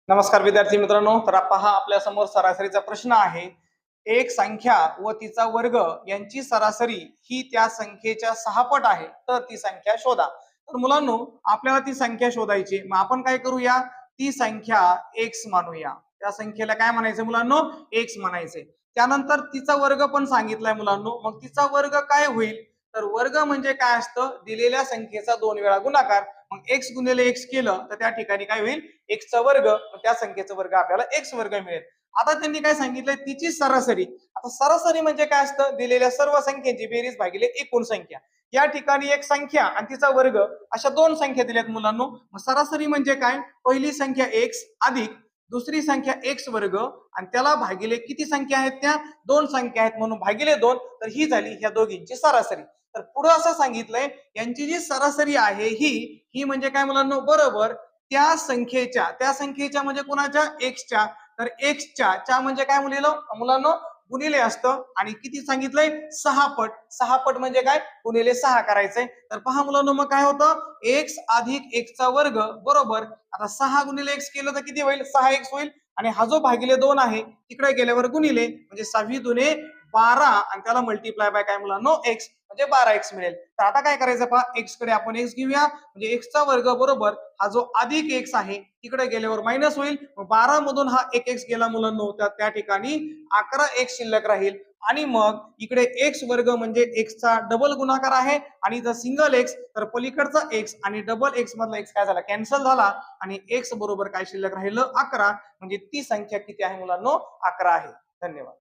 नमस्कार विद्यार्थी मित्रांनो, तर पहा आपल्या समोर सरासरीचा प्रश्न आहे. एक संख्या व तिचा वर्ग यांची सरासरी ही त्या संख्येच्या 6 पट आहे, तर ती संख्या शोधा. तर मुलांनो, आपल्याला ती संख्या शोधायची. मग आपण काय करूया, ती संख्या x मानूया. त्या संख्येला काय म्हणायचं मुलांनो, x म्हणायचे. त्यानंतर तिचा वर्ग पण सांगितलाय मुलांनो. मग तिचा वर्ग काय होईल, तर वर्ग म्हणजे काय असतं, दिलेल्या संख्येचा 2 वेळा गुणाकार. मग x गुणिले x केलं तर त्या ठिकाणी काय होईल, x चा वर्ग, त्या संख्येचा वर्ग आपल्याला x वर्ग मिळेल. आता त्यांनी काय सांगितलंय, तिची सरासरी. आता सरासरी म्हणजे काय असतं, दिलेल्या सर्व संख्यांची बेरीज भागिले एकूण संख्या. या ठिकाणी एक संख्या आणि तिचा वर्ग अशा दोन संख्या दिल्यात मुलांनो. मग सरासरी म्हणजे काय, पहिली संख्या x अधिक दुसरी संख्या x वर्ग आणि त्याला भागिले किती संख्या आहेत, त्या दोन संख्या आहेत म्हणून भागिले 2. तर ही झाली ह्या दोघींची सरासरी. तर पुढे असं सांगितलंय, यांची जी सरासरी आहे ही म्हणजे काय मुलांनो, बरोबर त्या संख्येच्या म्हणजे कोणाच्या, एक्सच्या. तर एक्सच्या म्हणजे काय मुलांनो, गुणिले असतं. आणि किती सांगितलंय, 6 पट. 6 पट म्हणजे काय, गुणिले 6 करायचंय. तर पहा मुलांनो, मग काय होतं, एक्स अधिक एक्सचा वर्ग बरोबर. आता 6 गुणिले एक्स केलं तर किती होईल, 6x होईल. आणि हा जो भागिले 2 आहे तिकडे गेल्यावर गुणिले, म्हणजे 6 दुने 12 आणि त्याला मल्टिप्लाय बाय काय मुलांनो, एक्स, म्हणजे 12x मिळेल. तर आता काय करायचं पहा, एक्स कडे आपण एक्स घेऊया, म्हणजे एक्सचा वर्ग बरोबर हा जो अधिक एक्स आहे तिकडे गेल्यावर मायनस होईल. 12 मधून हा एक एक्स गेला मुलांनो, त्या ठिकाणी 11x शिल्लक राहील. आणि मग इकडे एक्स वर्ग म्हणजे एक्सचा डबल गुणाकार आहे, आणि जर सिंगल एक्स तर पलीकडचा एक्स आणि डबल एक्स मधला एक्स काय झाला, कॅन्सल झाला. आणि एक्स बरोबर काय शिल्लक राहिलं, 11. म्हणजे ती संख्या किती आहे मुलांनो, 11 आहे. धन्यवाद.